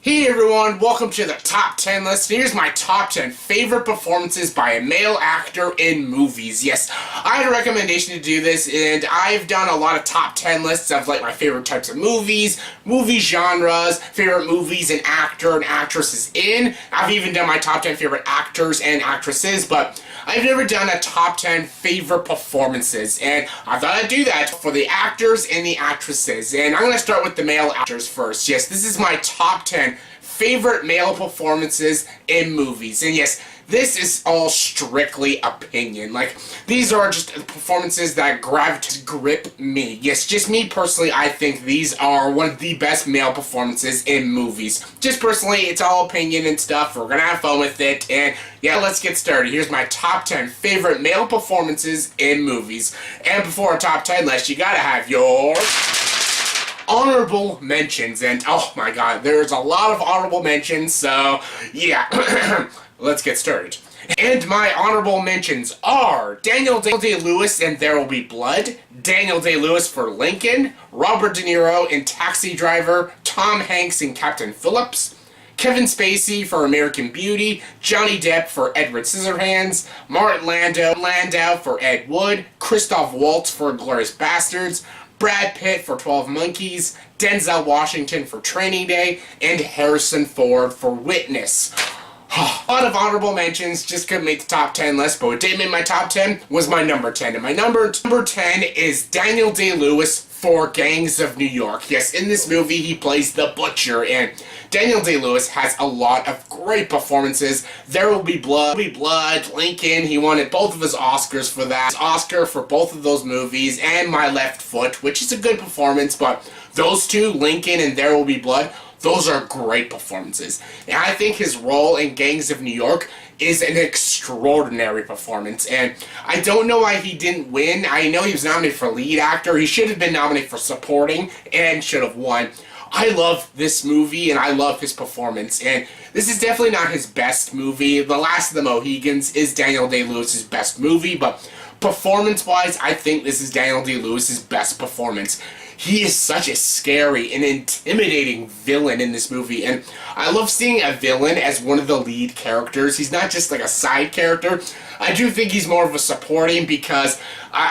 Hey everyone, welcome to the top 10 list. Here's my top 10 favorite performances by a male actor in movies. Yes, I had a recommendation to do this, and I've done a lot of top 10 lists of like my favorite types of movies, movie genres, favorite movies and actor and actresses in. I've even done my top 10 favorite actors and actresses, but I've never done a top 10 favorite performances, and I thought I'd do that for the actors and the actresses. And I'm going to start with the male actors first. Yes, this is my top 10 favorite male performances in movies. And yes, this is all strictly opinion. Like, these are just performances that grip me. Yes, just me personally, I think these are one of the best male performances in movies. Just personally, it's all opinion and stuff. We're gonna have fun with it. And yeah, let's get started. Here's my top 10 favorite male performances in movies. And before a top 10 list, you gotta have your honorable mentions. And oh my god, there's a lot of honorable mentions, so yeah. Let's get started. And my honorable mentions are Daniel Day-Lewis in There Will Be Blood, Daniel Day-Lewis for Lincoln, Robert De Niro in Taxi Driver, Tom Hanks in Captain Phillips, Kevin Spacey for American Beauty, Johnny Depp for Edward Scissorhands, Martin Landau for Ed Wood, Christoph Waltz for Glorious Bastards, Brad Pitt for 12 Monkeys, Denzel Washington for Training Day, and Harrison Ford for Witness. A lot of honorable mentions, just couldn't make the top 10 list, but what did make my top 10 was my number 10. And my number 10 is Daniel Day-Lewis for Gangs of New York. Yes, in this movie he plays the Butcher, and Daniel Day-Lewis has a lot of great performances. There Will Be Blood, Lincoln, he won both of his Oscars for that. Oscar for both of those movies, and My Left Foot, which is a good performance, but those two, Lincoln and There Will Be Blood, those are great performances. And I think his role in Gangs of New York is an extraordinary performance. And I don't know why he didn't win. I know he was nominated for lead actor. He should have been nominated for supporting and should have won. I love this movie and I love his performance. And this is definitely not his best movie. The Last of the Mohicans is Daniel Day-Lewis's best movie, but performance-wise, I think this is Daniel Day-Lewis's best performance. He is such a scary and intimidating villain in this movie, and I love seeing a villain as one of the lead characters. He's not just like a side character. I do think he's more of a supporting because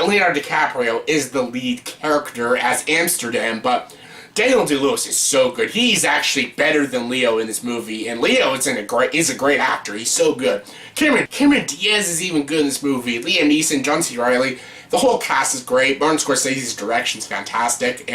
Leonardo DiCaprio is the lead character as Amsterdam, but Daniel Day-Lewis is so good. He's actually better than Leo in this movie, and Leo is a great actor. He's so good. Cameron Diaz is even good in this movie. Liam Neeson, John C. Reilly. The whole cast is great. Martin Scorsese's direction's fantastic,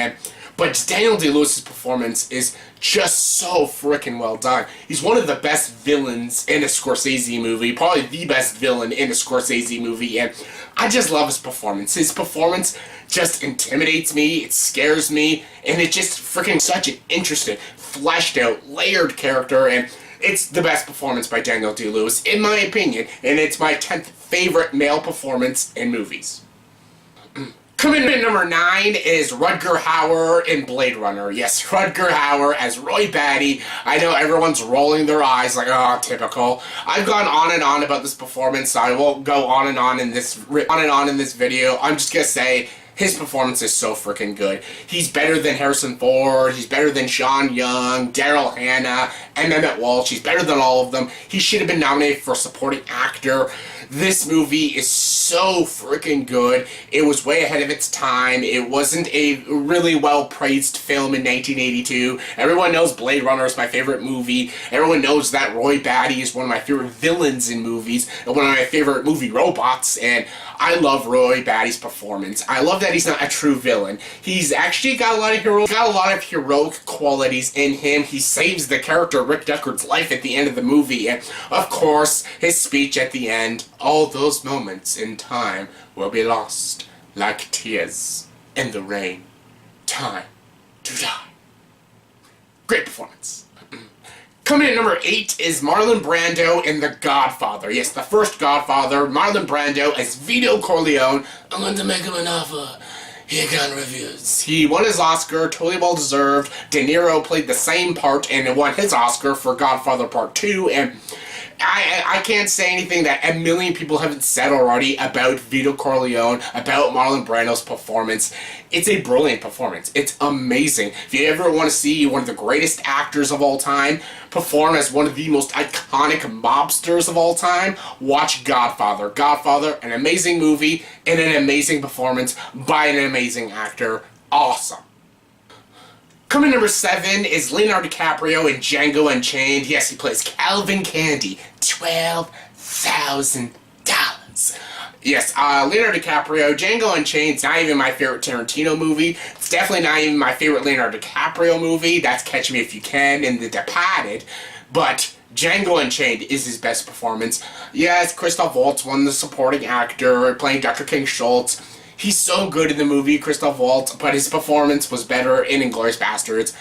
but Daniel Day-Lewis's performance is just so freaking well done. He's one of the best villains in a Scorsese movie, probably the best villain in a Scorsese movie, and I just love his performance. His performance just intimidates me, it scares me, and it's just freaking such an interesting, fleshed out, layered character, and it's the best performance by Daniel Day-Lewis, in my opinion, and it's my 10th favorite male performance in movies. Coming in at number 9 is Rutger Hauer in Blade Runner. Yes, Rutger Hauer as Roy Batty. I know everyone's rolling their eyes like, oh, typical. I've gone on and on about this performance, so I won't go on and on in this video. I'm just gonna say his performance is so freaking good. He's better than Harrison Ford, he's better than Sean Young, Daryl Hannah, and Emmett Walsh. He's better than all of them. He should have been nominated for supporting actor. This movie is so freaking good. It was way ahead of its time. It wasn't a really well-praised film in 1982. Everyone knows Blade Runner is my favorite movie. Everyone knows that Roy Batty is one of my favorite villains in movies, and one of my favorite movie robots, and I love Roy Batty's performance. I love that he's not a true villain. He's actually got a lot of heroic qualities in him. He saves the character Rick Deckard's life at the end of the movie, and of course, his speech at the end, all those moments in time will be lost like tears in the rain. Time to die. Great performance. Coming in at number 8 is Marlon Brando in The Godfather. Yes, the first Godfather. Marlon Brando as Vito Corleone. I'm going to make him an offer. Here can refuse. He won his Oscar, totally well deserved. De Niro played the same part and won his Oscar for Godfather Part 2, and I can't say anything that a million people haven't said already about Vito Corleone, about Marlon Brando's performance. It's a brilliant performance. It's amazing. If you ever want to see one of the greatest actors of all time perform as one of the most iconic mobsters of all time, watch Godfather. Godfather, an amazing movie and an amazing performance by an amazing actor. Awesome. Coming number 7 is Leonardo DiCaprio in Django Unchained. Yes, he plays Calvin Candy. $12,000. Yes, Leonardo DiCaprio, Django Unchained is not even my favorite Tarantino movie. It's definitely not even my favorite Leonardo DiCaprio movie. That's Catch Me If You Can and The Departed. But Django Unchained is his best performance. Yes, Christoph Waltz won the supporting actor, playing Dr. King Schultz. He's so good in the movie, Christoph Waltz, but his performance was better in Inglourious Basterds.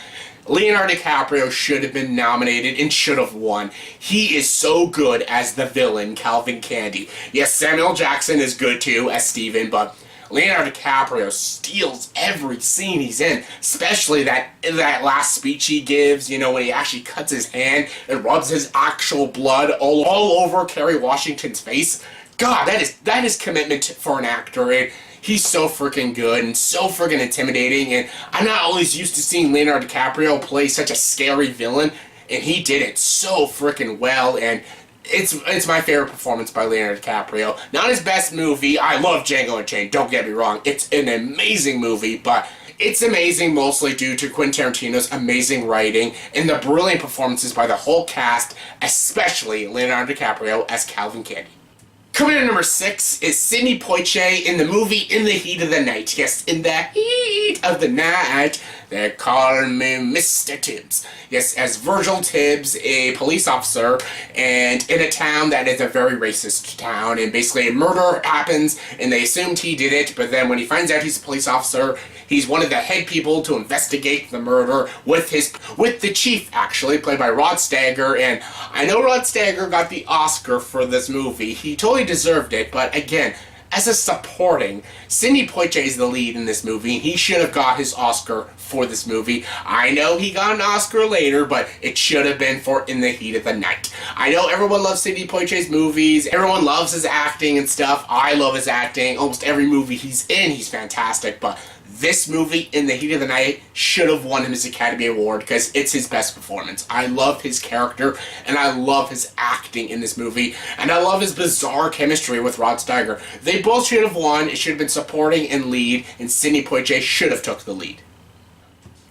Leonardo DiCaprio should have been nominated and should have won. He is so good as the villain, Calvin Candy. Yes, Samuel Jackson is good too as Steven, but Leonardo DiCaprio steals every scene he's in, especially that last speech he gives, you know, when he actually cuts his hand and rubs his actual blood all over Kerry Washington's face. God, that is commitment for an actor, and he's so freaking good and so freaking intimidating, and I'm not always used to seeing Leonardo DiCaprio play such a scary villain, and he did it so freaking well, and it's my favorite performance by Leonardo DiCaprio. Not his best movie. I love Django Unchained, don't get me wrong. It's an amazing movie, but it's amazing mostly due to Quentin Tarantino's amazing writing and the brilliant performances by the whole cast, especially Leonardo DiCaprio as Calvin Candy. Coming in at number 6 is Sidney Poitier in the movie In the Heat of the Night. Yes, in the heat of the night, they call me Mr. Tibbs. Yes, as Virgil Tibbs, a police officer, and in a town that is a very racist town, and basically a murder happens, and they assumed he did it, but then when he finds out he's a police officer, he's one of the head people to investigate the murder with the chief, actually, played by Rod Steiger, and I know Rod Steiger got the Oscar for this movie. He totally deserved it, but again, as a supporting, Sidney Poitier is the lead in this movie. He should have got his Oscar for this movie. I know he got an Oscar later, but it should have been for In the Heat of the Night. I know everyone loves Sidney Poitier's movies. Everyone loves his acting and stuff. I love his acting. Almost every movie he's in, he's fantastic, but this movie, In the Heat of the Night, should have won him his Academy Award because it's his best performance. I love his character, and I love his acting in this movie, and I love his bizarre chemistry with Rod Steiger. They both should have won. It should have been supporting and lead, and Sidney Poitier should have took the lead.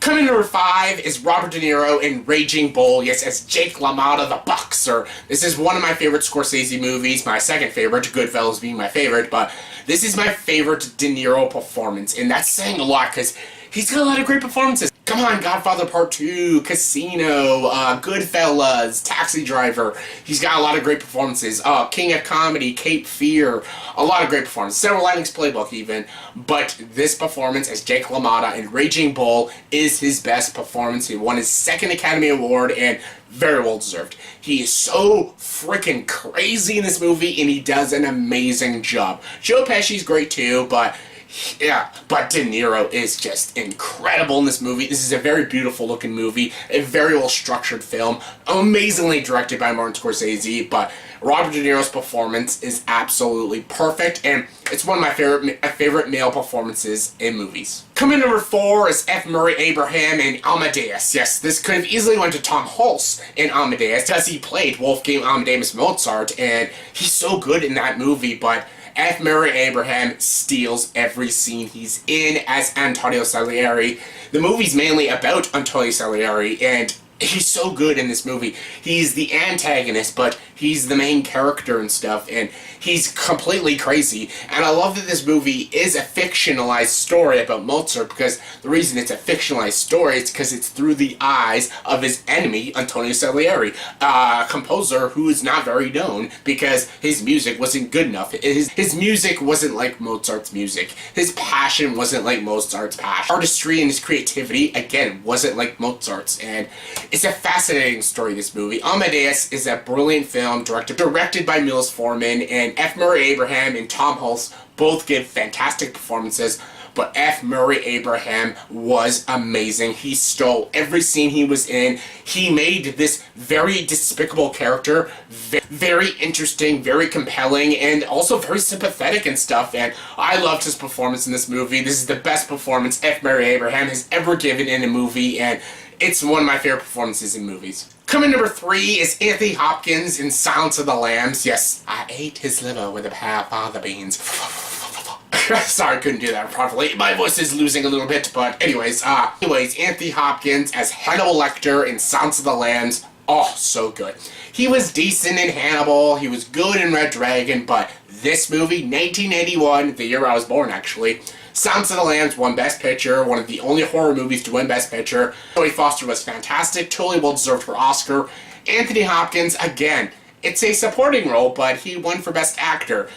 Coming number 5 is Robert De Niro in Raging Bull, yes, as Jake LaMotta the boxer. This is one of my favorite Scorsese movies, my second favorite, Goodfellas being my favorite, but this is my favorite De Niro performance, and that's saying a lot, because he's got a lot of great performances. Come on, Godfather Part 2, Casino, Goodfellas, Taxi Driver. He's got a lot of great performances. King of Comedy, Cape Fear. A lot of great performances. Several Linings Playbook even. But this performance as Jake LaMotta in Raging Bull is his best performance. He won his second Academy Award and very well deserved. He is so freaking crazy in this movie and he does an amazing job. Joe Pesci's great too, but yeah, but De Niro is just incredible in this movie. This is a very beautiful looking movie, a very well structured film, amazingly directed by Martin Scorsese, but Robert De Niro's performance is absolutely perfect, and it's one of my favorite male performances in movies. Coming number 4 is F. Murray Abraham in Amadeus. Yes, this could have easily went to Tom Hulce in Amadeus, because he played Wolfgang Amadeus Mozart, and he's so good in that movie, but F. Murray Abraham steals every scene he's in as Antonio Salieri. The movie's mainly about Antonio Salieri, and he's so good in this movie. He's the antagonist, but he's the main character and stuff, and he's completely crazy. And I love that this movie is a fictionalized story about Mozart, because the reason it's a fictionalized story is because it's through the eyes of his enemy, Antonio Salieri, a composer who is not very known because his music wasn't good enough. His music wasn't like Mozart's music. His passion wasn't like Mozart's passion. Artistry and his creativity, again, wasn't like Mozart's, and it's a fascinating story, this movie. Amadeus is a brilliant film directed by Milos Forman, and F. Murray Abraham and Tom Hulce both give fantastic performances. but F. Murray Abraham was amazing. He stole every scene he was in. He made this very despicable character very interesting, very compelling, and also very sympathetic and stuff, and I loved his performance in this movie. This is the best performance F. Murray Abraham has ever given in a movie, and it's one of my favorite performances in movies. Coming number 3 is Anthony Hopkins in Silence of the Lambs. Yes, I ate his liver with a pair of fava beans. Sorry, I couldn't do that properly. My voice is losing a little bit, but anyways, Anthony Hopkins as Hannibal Lecter in Silence of the Lambs. Oh, so good. He was decent in Hannibal, he was good in Red Dragon, but this movie, 1981, the year I was born actually, Silence of the Lambs won Best Picture, one of the only horror movies to win Best Picture. Jodie Foster was fantastic, totally well deserved her Oscar. Anthony Hopkins, again, it's a supporting role, but he won for Best Actor.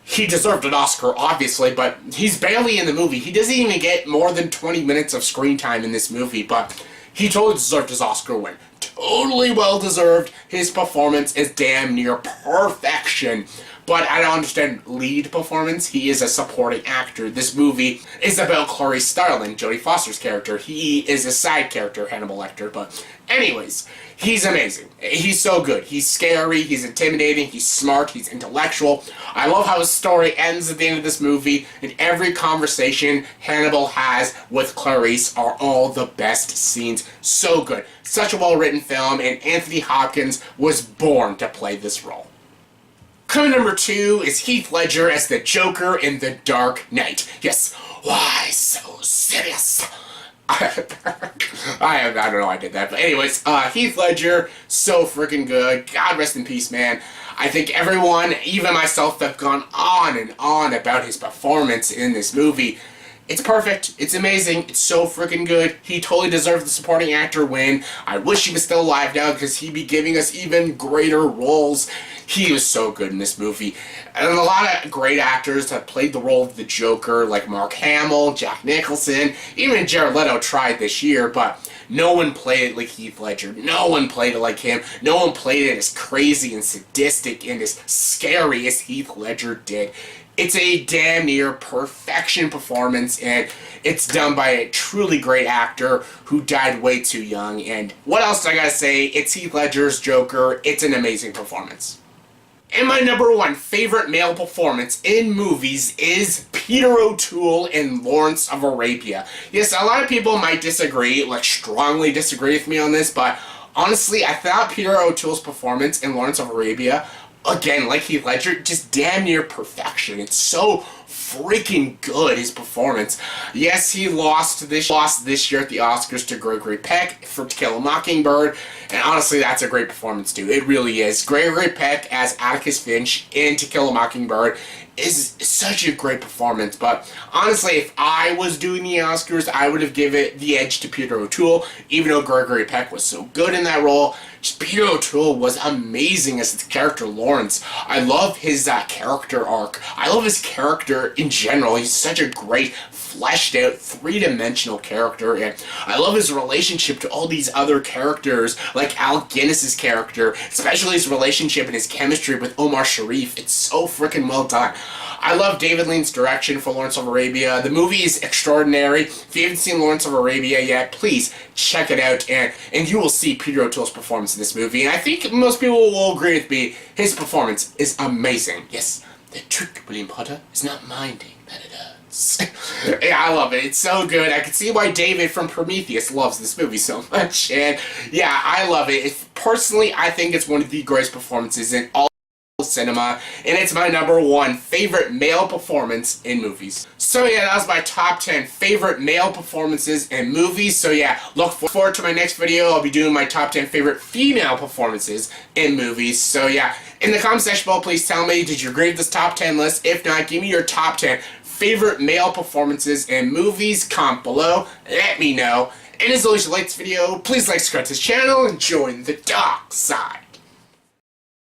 He deserved an Oscar, obviously, but he's barely in the movie. He doesn't even get more than 20 minutes of screen time in this movie, but he totally deserved his Oscar win. Totally well deserved. His performance is damn near perfection. But I don't understand lead performance. He is a supporting actor. This movie is about Clarice Starling, Jodie Foster's character. He is a side character, Hannibal Lecter. But anyways, he's amazing. He's so good. He's scary, he's intimidating, he's smart, he's intellectual. I love how his story ends at the end of this movie, and every conversation Hannibal has with Clarice are all the best scenes. So good. Such a well-written film, and Anthony Hopkins was born to play this role. Coming number 2 is Heath Ledger as the Joker in The Dark Knight. Yes, why so serious? I don't know why I did that, but anyways, Heath Ledger, so freaking good. God rest in peace, man. I think everyone, even myself, have gone on and on about his performance in this movie. It's perfect. It's amazing. It's so freaking good. He totally deserves the supporting actor win. I wish he was still alive now because he'd be giving us even greater roles. He was so good in this movie. And a lot of great actors have played the role of the Joker, like Mark Hamill, Jack Nicholson, even Jared Leto tried this year, but no one played it like Heath Ledger. No one played it like him. No one played it as crazy and sadistic and as scary as Heath Ledger did. It's a damn near perfection performance, and it's done by a truly great actor who died way too young. And what else do I gotta say? It's Heath Ledger's Joker. It's an amazing performance. And my number 1 favorite male performance in movies is Peter O'Toole in Lawrence of Arabia. Yes, a lot of people might disagree, like strongly disagree with me on this, but honestly, I thought Peter O'Toole's performance in Lawrence of Arabia, again, like Heath Ledger, just damn near perfection. It's so freaking good, his performance. Yes, he lost this year at the Oscars to Gregory Peck for To Kill a Mockingbird, and honestly, that's a great performance too. It really is. Gregory Peck as Atticus Finch in To Kill a Mockingbird is such a great performance, but honestly, if I was doing the Oscars, I would have given the edge to Peter O'Toole, even though Gregory Peck was so good in that role. Just Peter O'Toole was amazing as the character Lawrence. I love his character arc. I love his character in general. He's such a great, fleshed out, three-dimensional character, and I love his relationship to all these other characters, like Al Guinness's character, especially his relationship and his chemistry with Omar Sharif. It's so freaking well done. I love David Lean's direction for Lawrence of Arabia. The movie is extraordinary. If you haven't seen Lawrence of Arabia yet, please check it out, and you will see Peter O'Toole's performance in this movie. And I think most people will agree with me. His performance is amazing. Yes, the trick, William Potter, is not minding that it hurts. Yeah, I love it. It's so good. I can see why David from Prometheus loves this movie so much. And yeah, I love it. Personally, I think it's one of the greatest performances in all cinema, and it's my number 1 favorite male performance in movies. So yeah, that was my top 10 favorite male performances in movies. So yeah, look forward to my next video. I'll be doing my top 10 favorite female performances in movies. So yeah, in the comment section below, please tell me, did you agree with this top 10 list? If not, give me your top 10 favorite male performances in movies. Comment below, let me know. And as always, if you like this video, please like, subscribe to this channel, and join the dark side.